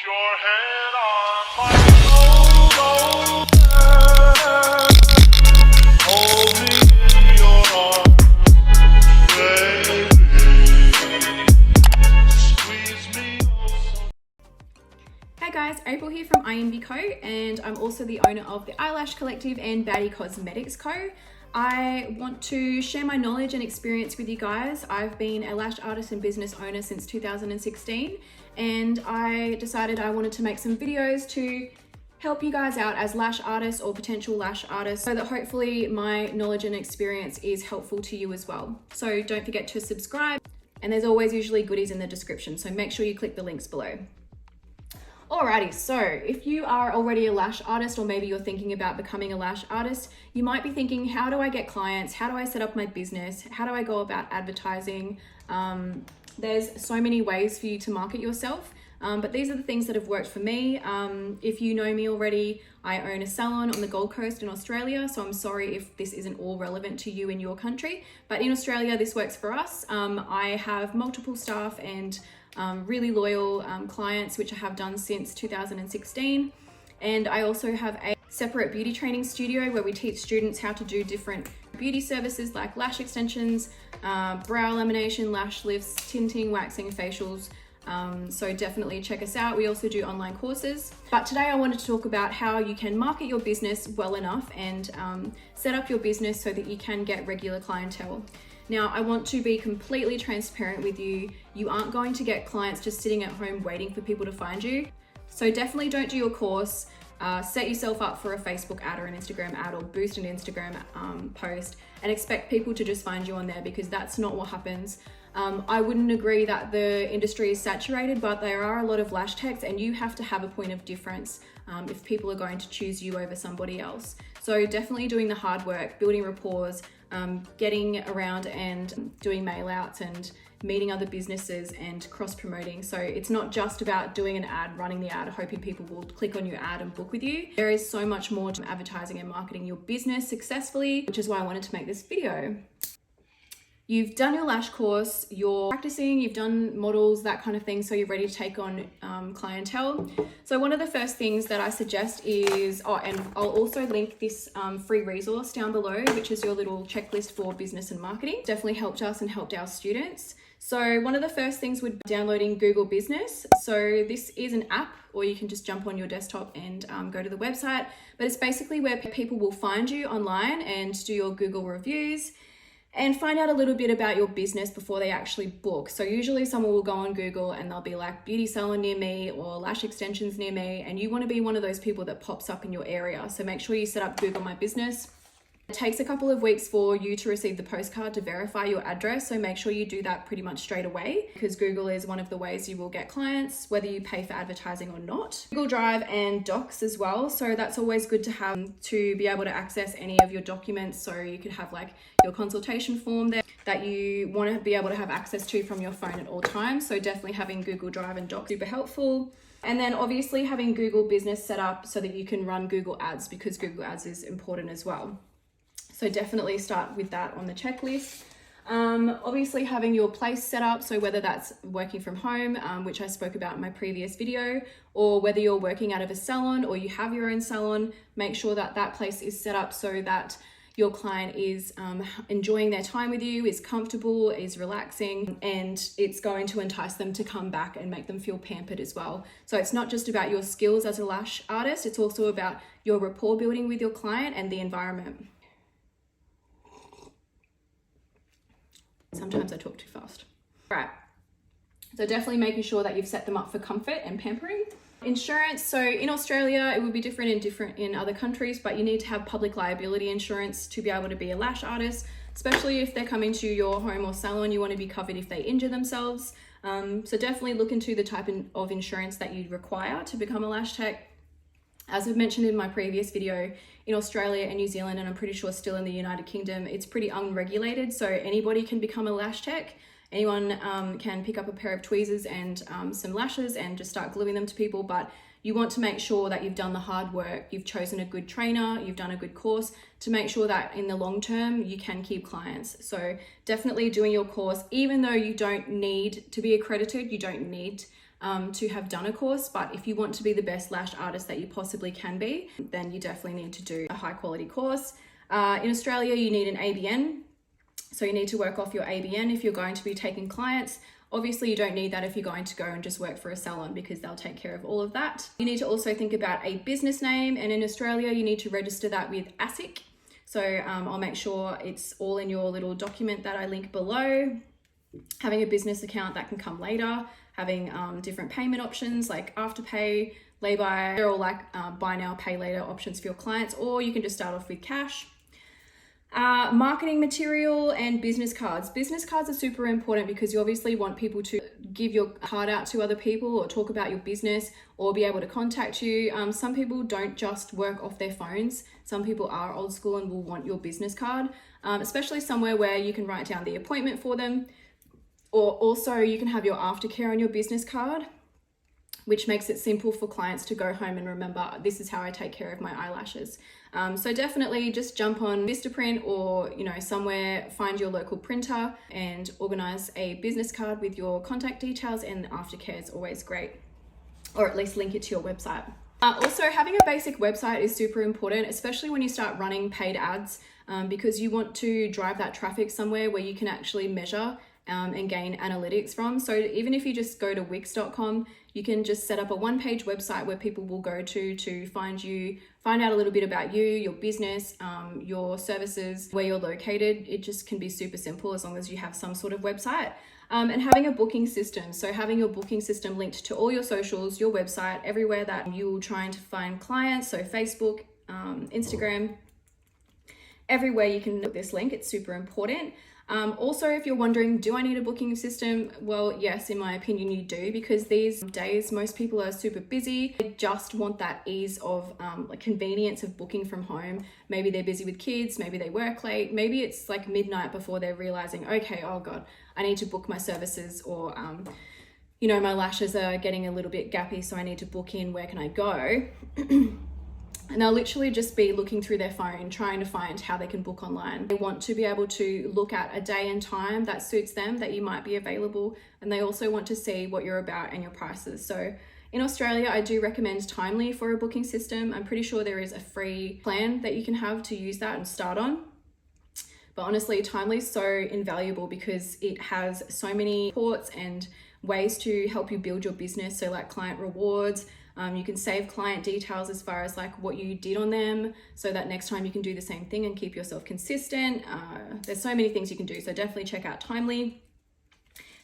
your head on my shoulder. Hold me in your arms, baby. Squeeze me oh so. Hey guys, April here from INB Co, and I'm also the owner of the Eyelash Collective and Baddie Cosmetics Co. I want to share my knowledge and experience with you guys. I've been a lash artist and business owner since 2016, and I decided I wanted to make some videos to help you guys out as lash artists or potential lash artists, so that hopefully my knowledge and experience is helpful to you as well. So don't forget to subscribe, and there's always usually goodies in the description, so make sure you click the links below. Alrighty, so if you are already a lash artist, or maybe you're thinking about becoming a lash artist, you might be thinking, how do I get clients? How do I set up my business? How do I go about advertising? There's so many ways for you to market yourself, but these are the things that have worked for me. If you know me already, I own a salon on the Gold Coast in Australia, so I'm sorry if this isn't all relevant to you in your country, but in Australia, this works for us. I have multiple staff and really loyal clients, which I have done since 2016. And I also have a separate beauty training studio where we teach students how to do different beauty services like lash extensions, brow lamination, lash lifts, tinting, waxing, facials. So definitely check us out. We also do online courses. But today I wanted to talk about how you can market your business well enough and set up your business so that you can get regular clientele. Now, I want to be completely transparent with you. You aren't going to get clients just sitting at home waiting for people to find you. So definitely don't do your course. Set yourself up for a Facebook ad or an Instagram ad, or boost an Instagram post and expect people to just find you on there, because that's not what happens. I wouldn't agree that the industry is saturated, but there are a lot of lash techs, and you have to have a point of difference if people are going to choose you over somebody else. So definitely doing the hard work, building rapport, getting around and doing mail outs and meeting other businesses and cross promoting. So it's not just about doing an ad, running the ad, hoping people will click on your ad and book with you. There is so much more to advertising and marketing your business successfully, which is why I wanted to make this video. You've done your lash course, you're practicing, you've done models, that kind of thing, so you're ready to take on clientele. So one of the first things that I suggest is, and I'll also link this free resource down below, which is your little checklist for business and marketing. Definitely helped us and helped our students. So one of the first things would be downloading Google Business. So this is an app, or you can just jump on your desktop and go to the website, but it's basically where people will find you online and do your Google reviews and find out a little bit about your business before they actually book. So usually someone will go on Google and they'll be like, beauty salon near me or lash extensions near me, and you want to be one of those people that pops up in your area. So make sure you set up Google My Business. It takes a couple of weeks for you to receive the postcard to verify your address, so make sure you do that pretty much straight away, because Google is one of the ways you will get clients, whether you pay for advertising or not. Google Drive and Docs as well, so that's always good to have to be able to access any of your documents. So you could have like your consultation form there that you want to be able to have access to from your phone at all times. So definitely having Google Drive and Docs super helpful. And then obviously having Google Business set up so that you can run Google Ads, because Google Ads is important as well. So definitely start with that on the checklist. Obviously having your place set up, so whether that's working from home, which I spoke about in my previous video, or whether you're working out of a salon or you have your own salon, make sure that that place is set up so that your client is enjoying their time with you, is comfortable, is relaxing, and it's going to entice them to come back and make them feel pampered as well. So it's not just about your skills as a lash artist, it's also about your rapport building with your client and the environment. Sometimes I talk too fast. Right, so definitely making sure that you've set them up for comfort and pampering. Insurance, so in Australia, it would be different in other countries, but you need to have public liability insurance to be able to be a lash artist, especially if they're coming to your home or salon. You want to be covered if they injure themselves. So definitely look into the type of insurance that you require to become a lash tech. As I've mentioned in my previous video, in Australia and New Zealand, and I'm pretty sure still in the United Kingdom, it's pretty unregulated. So anybody can become a lash tech. Anyone can pick up a pair of tweezers and some lashes and just start gluing them to people. But you want to make sure that you've done the hard work, you've chosen a good trainer, you've done a good course to make sure that in the long term you can keep clients. So definitely doing your course, even though you don't need to be accredited, you don't need to have done a course, but if you want to be the best lash artist that you possibly can be, then you definitely need to do a high quality course. In Australia, you need an ABN. So you need to work off your ABN if you're going to be taking clients. Obviously, you don't need that if you're going to go and just work for a salon, because they'll take care of all of that. You need to also think about a business name, and in Australia, you need to register that with ASIC. So I'll make sure it's all in your little document that I link below. Having a business account, that can come later. Having different payment options like Afterpay, lay-by, they're all like buy now, pay later options for your clients, or you can just start off with cash. Marketing material and business cards. Business cards are super important because you obviously want people to give your card out to other people or talk about your business or be able to contact you. Some people don't just work off their phones. Some people are old school and will want your business card, especially somewhere where you can write down the appointment for them, or also you can have your aftercare on your business card, which makes it simple for clients to go home and remember, this is how I take care of my eyelashes. So definitely just jump on Vistaprint or, somewhere, find your local printer and organize a business card with your contact details, and aftercare is always great, or at least link it to your website. Also, having a basic website is super important, especially when you start running paid ads, because you want to drive that traffic somewhere where you can actually measure and gain analytics from. So even if you just go to Wix.com, you can just set up a one-page website where people will go to find you, find out a little bit about you, your business, your services, where you're located. It just can be super simple as long as you have some sort of website. And having a booking system. So having your booking system linked to all your socials, your website, everywhere that you're trying to find clients. So Facebook, Instagram, everywhere you can put this link. It's super important. Also, if you're wondering, do I need a booking system? Well, yes, in my opinion, you do, because these days, most people are super busy. They just want that ease of like convenience of booking from home. Maybe they're busy with kids, maybe they work late, maybe it's like midnight before they're realizing, okay, oh God, I need to book my services, or, my lashes are getting a little bit gappy, so I need to book in, where can I go? And they'll literally just be looking through their phone, trying to find how they can book online. They want to be able to look at a day and time that suits them, that you might be available. And they also want to see what you're about and your prices. So in Australia, I do recommend Timely for a booking system. I'm pretty sure there is a free plan that you can have to use that and start on. But honestly, Timely is so invaluable because it has so many reports and ways to help you build your business. So like client rewards, you can save client details as far as like what you did on them, so that next time you can do the same thing and keep yourself consistent. There's so many things you can do. So definitely check out Timely.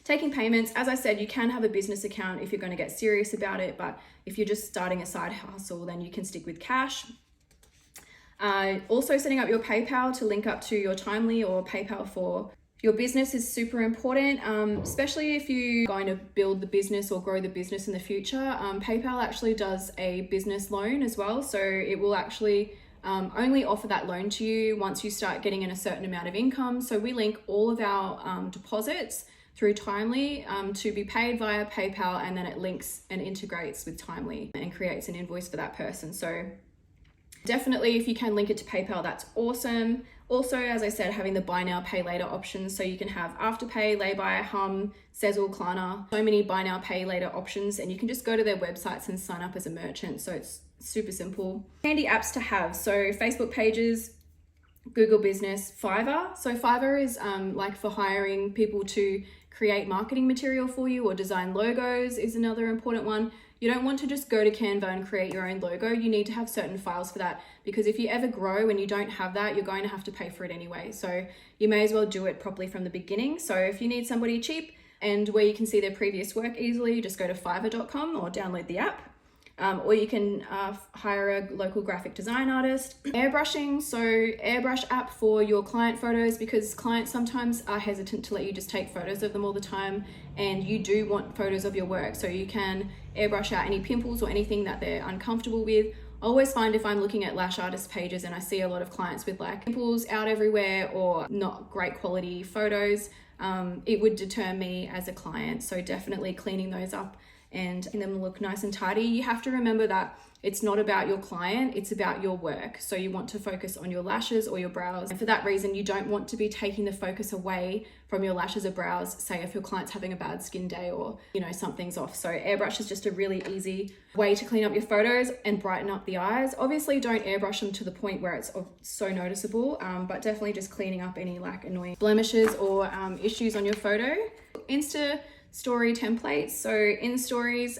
Taking payments, as I said, you can have a business account if you're going to get serious about it. But if you're just starting a side hustle, then you can stick with cash. Also setting up your PayPal to link up to your Timely or PayPal for your business is super important, especially if you're going to build the business or grow the business in the future. PayPal actually does a business loan as well. So it will actually only offer that loan to you once you start getting in a certain amount of income. So we link all of our deposits through Timely to be paid via PayPal, and then it links and integrates with Timely and creates an invoice for that person. So definitely, if you can link it to PayPal, that's awesome. Also, as I said, having the buy now, pay later options. So you can have Afterpay, Lay-by, Hum, Sezzle, Klarna, so many buy now, pay later options, and you can just go to their websites and sign up as a merchant. So it's super simple. Handy apps to have. So Facebook pages, Google Business, Fiverr. So Fiverr is like for hiring people to create marketing material for you, or design logos is another important one. You don't want to just go to Canva and create your own logo. You need to have certain files for that, because if you ever grow and you don't have that, you're going to have to pay for it anyway. So you may as well do it properly from the beginning. So if you need somebody cheap and where you can see their previous work easily, just go to fiverr.com or download the app. Or you can hire a local graphic design artist. Airbrushing, so airbrush app for your client photos, because clients sometimes are hesitant to let you just take photos of them all the time, and you do want photos of your work. So you can airbrush out any pimples or anything that they're uncomfortable with. I always find if I'm looking at Lash Artist pages and I see a lot of clients with like pimples out everywhere or not great quality photos, it would deter me as a client. So definitely cleaning those up and making them look nice and tidy. You have to remember that it's not about your client, it's about your work. So you want to focus on your lashes or your brows. And for that reason, you don't want to be taking the focus away from your lashes or brows, say if your client's having a bad skin day or, something's off. So airbrush is just a really easy way to clean up your photos and brighten up the eyes. Obviously, don't airbrush them to the point where it's so noticeable, but definitely just cleaning up any annoying blemishes or issues on your photo. Insta story templates. So in stories,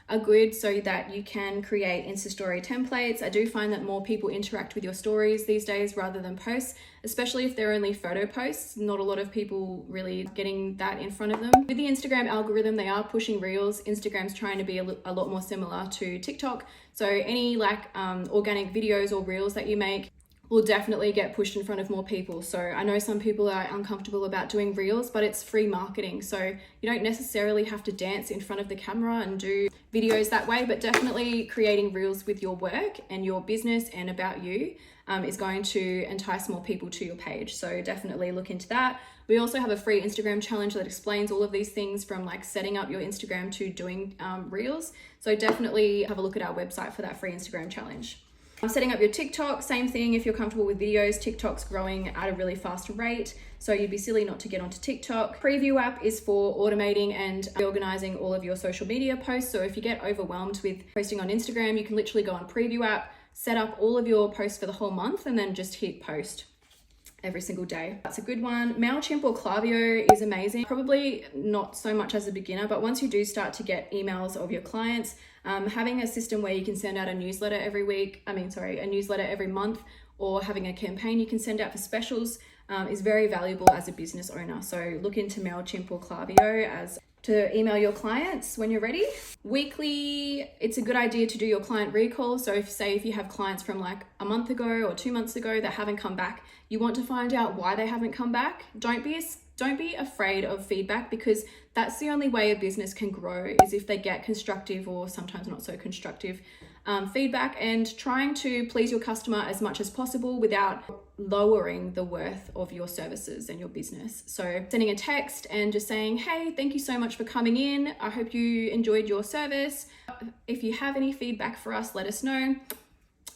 are good so that you can create Insta story templates. I do find that more people interact with your stories these days rather than posts, especially if they're only photo posts. Not a lot of people really getting that in front of them. With the Instagram algorithm, they are pushing reels. Instagram's trying to be a lot more similar to TikTok. So any organic videos or reels that you make will definitely get pushed in front of more people. So I know some people are uncomfortable about doing reels, but it's free marketing. So you don't necessarily have to dance in front of the camera and do videos that way, but definitely creating reels with your work and your business and about you is going to entice more people to your page. So definitely look into that. We also have a free Instagram challenge that explains all of these things, from setting up your Instagram to doing reels. So definitely have a look at our website for that free Instagram challenge. Setting up your TikTok, same thing. If you're comfortable with videos, TikTok's growing at a really fast rate, so you'd be silly not to get onto TikTok. Preview app is for automating and organizing all of your social media posts. So if you get overwhelmed with posting on Instagram, you can literally go on Preview app, set up all of your posts for the whole month, and then just hit post every single day. That's a good one. MailChimp or Klaviyo is amazing. Probably not so much as a beginner, but once you do start to get emails of your clients, having a system where you can send out a newsletter a newsletter every month, or having a campaign you can send out for specials is very valuable as a business owner. So look into MailChimp or Klaviyo as to email your clients when you're ready. Weekly, it's a good idea to do your client recall. So if you have clients from a month ago or 2 months ago that haven't come back, you want to find out why they haven't come back. Don't be afraid of feedback, because that's the only way a business can grow, is if they get constructive or sometimes not so constructive feedback, and trying to please your customer as much as possible without lowering the worth of your services and your business. So sending a text and just saying, hey, thank you so much for coming in. I hope you enjoyed your service. If you have any feedback for us, let us know.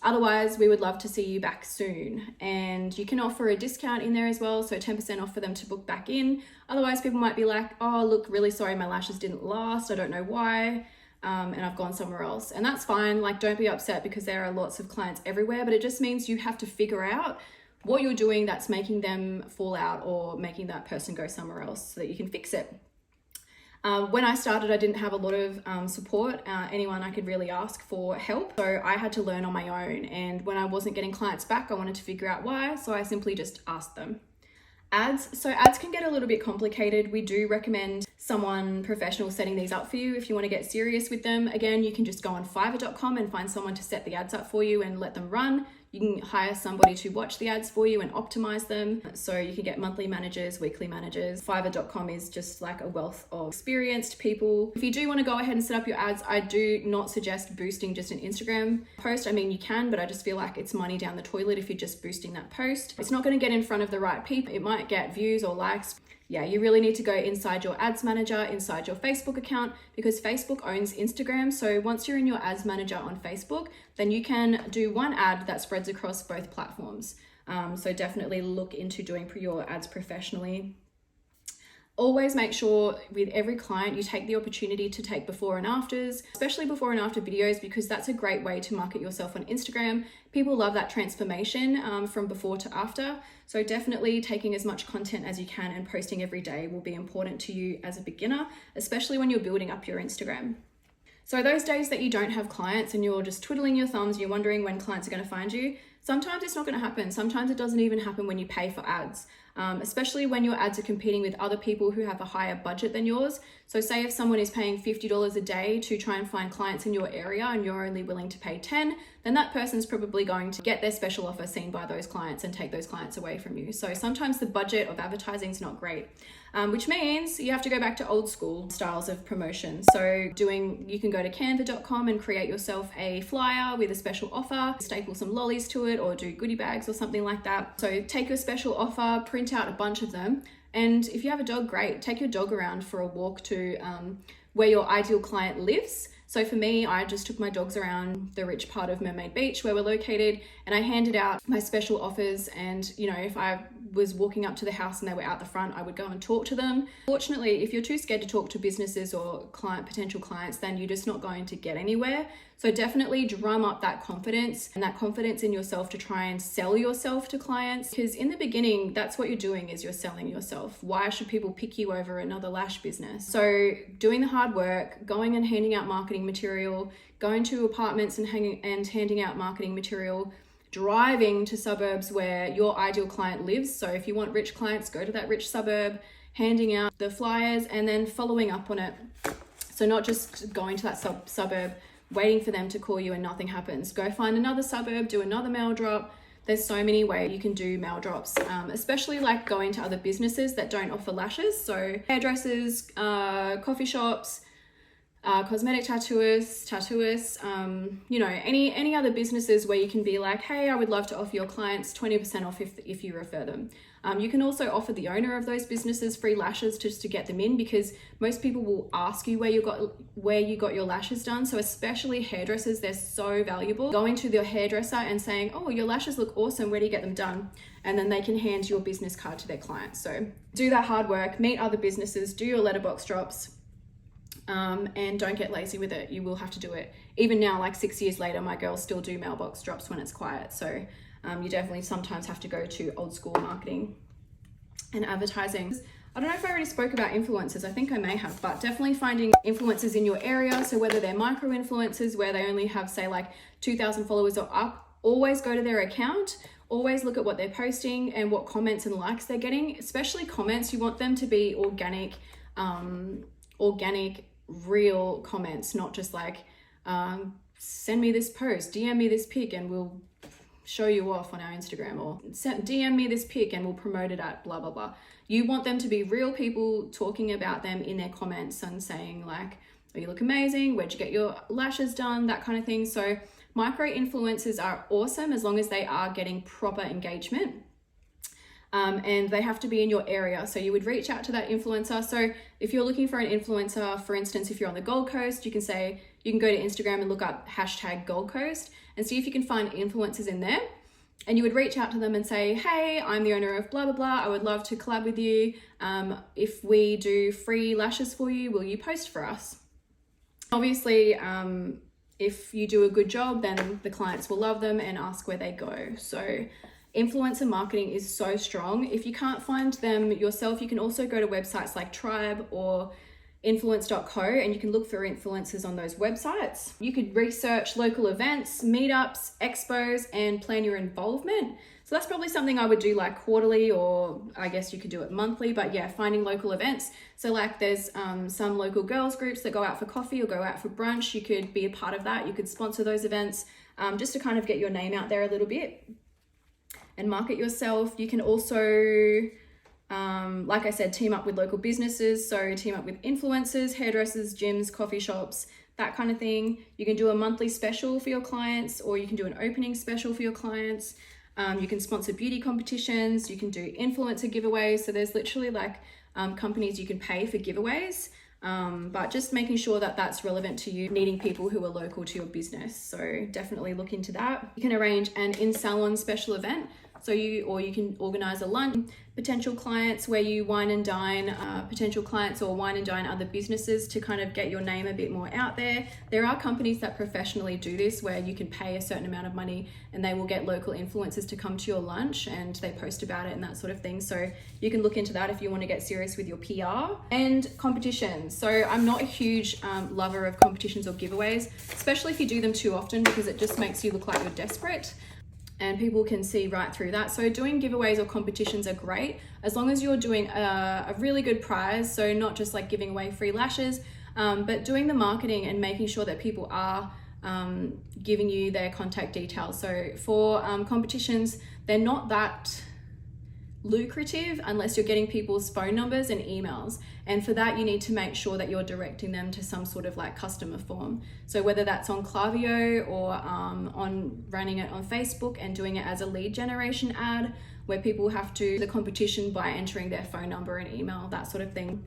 Otherwise, we would love to see you back soon. And you can offer a discount in there as well, so 10% off for them to book back in. Otherwise, people might be like, oh, look, really sorry, my lashes didn't last. I don't know why. And I've gone somewhere else. And that's fine. Don't be upset, because there are lots of clients everywhere, but it just means you have to figure out what you're doing that's making them fall out or making that person go somewhere else, so that you can fix it. When I started, I didn't have a lot of support, anyone I could really ask for help. So I had to learn on my own. And when I wasn't getting clients back, I wanted to figure out why. So I simply just asked them. Ads. So ads can get a little bit complicated. We do recommend someone professional setting these up for you if you want to get serious with them. Again, you can just go on fiverr.com and find someone to set the ads up for you and let them run. You can hire somebody to watch the ads for you and optimize them. So you can get monthly managers, weekly managers. Fiverr.com is just a wealth of experienced people. If you do want to go ahead and set up your ads, I do not suggest boosting just an Instagram post. You can, but I just feel like it's money down the toilet if you're just boosting that post. It's not going to get in front of the right people. It might get views or likes. Yeah, you really need to go inside your ads manager, inside your Facebook account, because Facebook owns Instagram. So once you're in your ads manager on Facebook, then you can do one ad that spreads across both platforms. So definitely look into doing your ads professionally. Always make sure with every client you take the opportunity to take before and afters, especially before and after videos, because that's a great way to market yourself on Instagram. People love that transformation from before to after. So definitely taking as much content as you can and posting every day will be important to you as a beginner, especially when you're building up your Instagram. So those days that you don't have clients and you're just twiddling your thumbs, you're wondering when clients are going to find you, sometimes it's not going to happen. Sometimes it doesn't even happen when you pay for ads, especially when your ads are competing with other people who have a higher budget than yours. So say if someone is paying $50 a day to try and find clients in your area and you're only willing to pay 10, then that person's probably going to get their special offer seen by those clients and take those clients away from you. So sometimes the budget of advertising is not great, which means you have to go back to old school styles of promotion. So you can go to canva.com and create yourself a flyer with a special offer, staple some lollies to it or do goodie bags or something like that. So take your special offer, print out a bunch of them. And if you have a dog, great. Take your dog around for a walk to where your ideal client lives. So for me, I just took my dogs around the rich part of Mermaid Beach where we're located, and I handed out my special offers. And, you know, if I was walking up to the house and they were out the front, I would go and talk to them. Fortunately, if you're too scared to talk to businesses or potential clients, then you're just not going to get anywhere. So definitely drum up that confidence and that confidence in yourself to try and sell yourself to clients. Because in the beginning, that's what you're doing, is you're selling yourself. Why should people pick you over another lash business? So doing the hard work, going and handing out marketing material, going to apartments and handing out marketing material, driving to suburbs where your ideal client lives. So if you want rich clients, go to that rich suburb, handing out the flyers and then following up on it. So not just going to that suburb, waiting for them to call you and nothing happens. Go find another suburb, do another mail drop. There's so many ways you can do mail drops, especially like going to other businesses that don't offer lashes. So hairdressers, coffee shops, cosmetic tattooists, you know, any other businesses where you can be like, hey, I would love to offer your clients 20% off if you refer them. You can also offer the owner of those businesses free lashes just to get them in, because most people will ask you where you got your lashes done. So especially hairdressers, they're so valuable. Going to the hairdresser and saying, oh, your lashes look awesome, where do you get them done? And then they can hand your business card to their clients. So do that hard work, meet other businesses, do your letterbox drops. And don't get lazy with it. You will have to do it. Even now, like 6 years later, my girls still do mailbox drops when it's quiet. So you definitely sometimes have to go to old school marketing and advertising. I don't know if I already spoke about influencers. I think I may have, but definitely finding influencers in your area. So whether they're micro influencers where they only have, say, like 2,000 followers or up, always go to their account. Always look at what they're posting and what comments and likes they're getting, especially comments. You want them to be organic, real comments, not just like send me this post, DM me this pic and we'll show you off on our Instagram, or DM me this pic and we'll promote it at blah blah blah. You want them to be real people talking about them in their comments and saying like, oh, you look amazing, where'd you get your lashes done, that kind of thing. So micro influencers are awesome as long as they are getting proper engagement. And they have to be in your area. So you would reach out to that influencer. So if you're looking for an influencer, for instance, if you're on the Gold Coast, you can go to Instagram and look up hashtag Gold Coast and see if you can find influencers in there. And you would reach out to them and say, hey, I'm the owner of blah, blah, blah. I would love to collab with you. If we do free lashes for you, will you post for us? Obviously, if you do a good job, then the clients will love them and ask where they go. So influencer marketing is so strong. If you can't find them yourself, you can also go to websites like Tribe or influence.co and you can look for influencers on those websites. You could research local events, meetups, expos, and plan your involvement. So that's probably something I would do like quarterly, or I guess you could do it monthly, but yeah, finding local events. So like there's some local girls groups that go out for coffee or go out for brunch. You could be a part of that. You could sponsor those events just to kind of get your name out there a little bit and market yourself. You can also, like I said, team up with local businesses. So team up with influencers, hairdressers, gyms, coffee shops, that kind of thing. You can do a monthly special for your clients, or you can do an opening special for your clients. You can sponsor beauty competitions. You can do influencer giveaways. So there's literally like companies you can pay for giveaways. But just making sure that that's relevant to you, needing people who are local to your business. So definitely look into that. You can arrange an in-salon special event. So you can organize a lunch, potential clients where you wine and dine potential clients, or wine and dine other businesses to kind of get your name a bit more out there. There are companies that professionally do this where you can pay a certain amount of money and they will get local influencers to come to your lunch and they post about it and that sort of thing. So you can look into that if you want to get serious with your PR. And competitions. So I'm not a huge lover of competitions or giveaways, especially if you do them too often, because it just makes you look like you're desperate. And people can see right through that. So doing giveaways or competitions are great as long as you're doing a really good prize. So not just like giving away free lashes, but doing the marketing and making sure that people are giving you their contact details. So for competitions, they're not that lucrative unless you're getting people's phone numbers and emails. And for that, you need to make sure that you're directing them to some sort of like customer form. So whether that's on Klaviyo or on running it on Facebook and doing it as a lead generation ad, where people have to do the competition by entering their phone number and email, that sort of thing.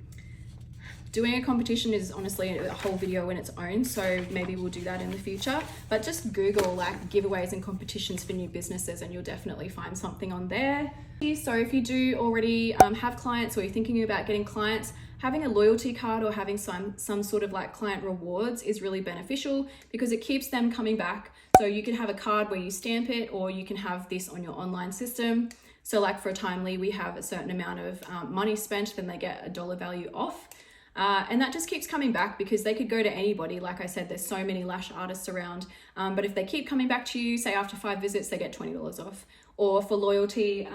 Doing a competition is honestly a whole video in its own, so maybe we'll do that in the future. But just Google like giveaways and competitions for new businesses and you'll definitely find something on there. So if you do already have clients or you're thinking about getting clients, having a loyalty card or having some sort of like client rewards is really beneficial because it keeps them coming back. So you can have a card where you stamp it, or you can have this on your online system. So like for a Timely, we have a certain amount of money spent, then they get $1 value off. And that just keeps coming back because they could go to anybody. Like I said, there's so many lash artists around. But if they keep coming back to you, say after 5 visits, they get $20 off. Or for loyalty,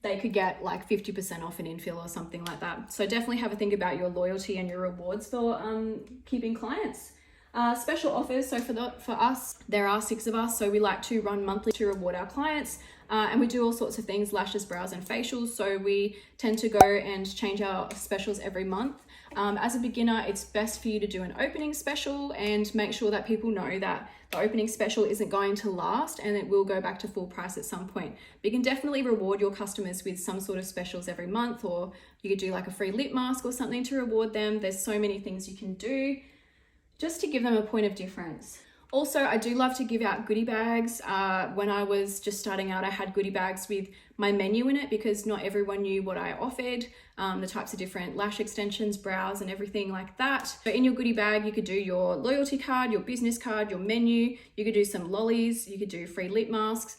they could get like 50% off an infill or something like that. So definitely have a think about your loyalty and your rewards for keeping clients. Special offers. So for us, there are 6 of us. So we like to run monthly to reward our clients. And we do all sorts of things, lashes, brows, and facials. So we tend to go and change our specials every month. As a beginner, it's best for you to do an opening special and make sure that people know that the opening special isn't going to last and it will go back to full price at some point. But you can definitely reward your customers with some sort of specials every month, or you could do like a free lip mask or something to reward them. There's so many things you can do just to give them a point of difference. Also, I do love to give out goodie bags. When I was just starting out, I had goodie bags with my menu in it because not everyone knew what I offered, the types of different lash extensions, brows, and everything like that. So in your goodie bag, you could do your loyalty card, your business card, your menu. You could do some lollies. You could do free lip masks.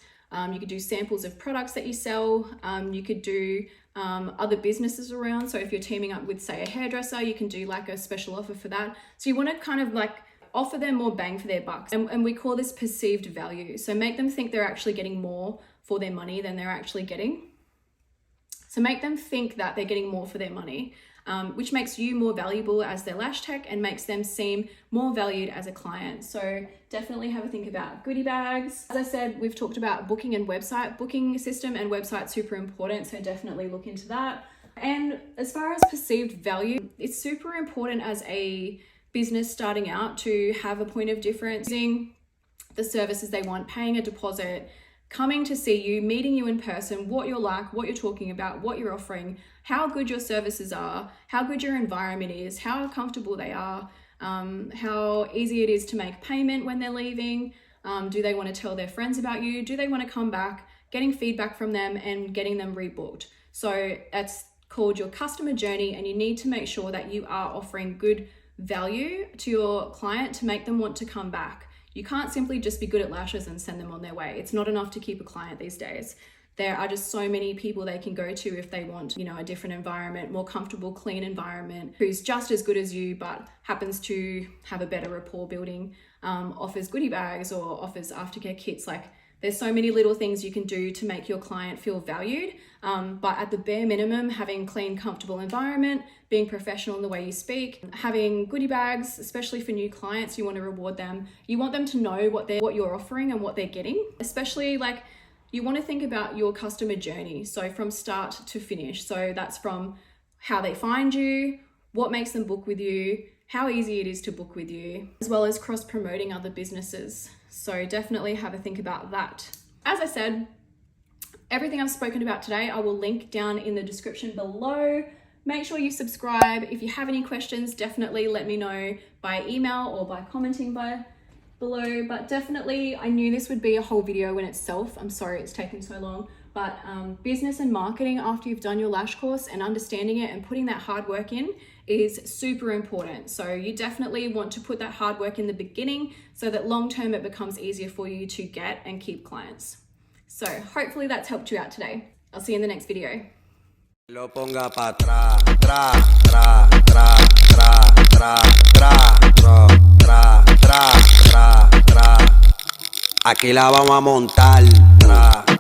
You could do samples of products that you sell. You could do other businesses around. So if you're teaming up with, say, a hairdresser, you can do like a special offer for that. So you want to kind of like offer them more bang for their bucks. And we call this perceived value. So make them think they're actually getting more for their money than they're actually getting. So make them think that they're getting more for their money, which makes you more valuable as their lash tech and makes them seem more valued as a client. So definitely have a think about goodie bags. As I said, we've talked about booking and website. Booking system and website super important. So definitely look into that. And as far as perceived value, it's super important as a business starting out to have a point of difference, using the services they want, paying a deposit, coming to see you, meeting you in person, what you're like, what you're talking about, what you're offering, how good your services are, how good your environment is, how comfortable they are, how easy it is to make payment when they're leaving, do they want to tell their friends about you, do they want to come back, getting feedback from them and getting them rebooked. So that's called your customer journey, and you need to make sure that you are offering good value to your client to make them want to come back. You can't simply just be good at lashes and send them on their way. It's not enough to keep a client these days. There are just so many people they can go to if they want, you know, a different environment, more comfortable, clean environment, who's just as good as you, but happens to have a better rapport building, offers goodie bags or offers aftercare kits. Like, there's so many little things you can do to make your client feel valued. But at the bare minimum, having clean, comfortable environment, being professional in the way you speak, having goodie bags, especially for new clients, you want to reward them. You want them to know what you're offering and what they're getting. Especially like, you want to think about your customer journey. So from start to finish. So that's from how they find you, what makes them book with you, how easy it is to book with you, as well as cross-promoting other businesses. So definitely have a think about that. As I said, everything I've spoken about today, I will link down in the description below. Make sure you subscribe. If you have any questions, definitely let me know by email or by commenting below. But definitely, I knew this would be a whole video in itself. I'm sorry it's taken so long. But business and marketing after you've done your lash course and understanding it and putting that hard work in is super important. So you definitely want to put that hard work in the beginning so that long term it becomes easier for you to get and keep clients. So hopefully that's helped you out today. I'll see you in the next video. Lo ponga pa atrás, tra, tra, tra, tra, tra, tra, tra, tra, tra, tra. Aquí la vamos a montar, tra.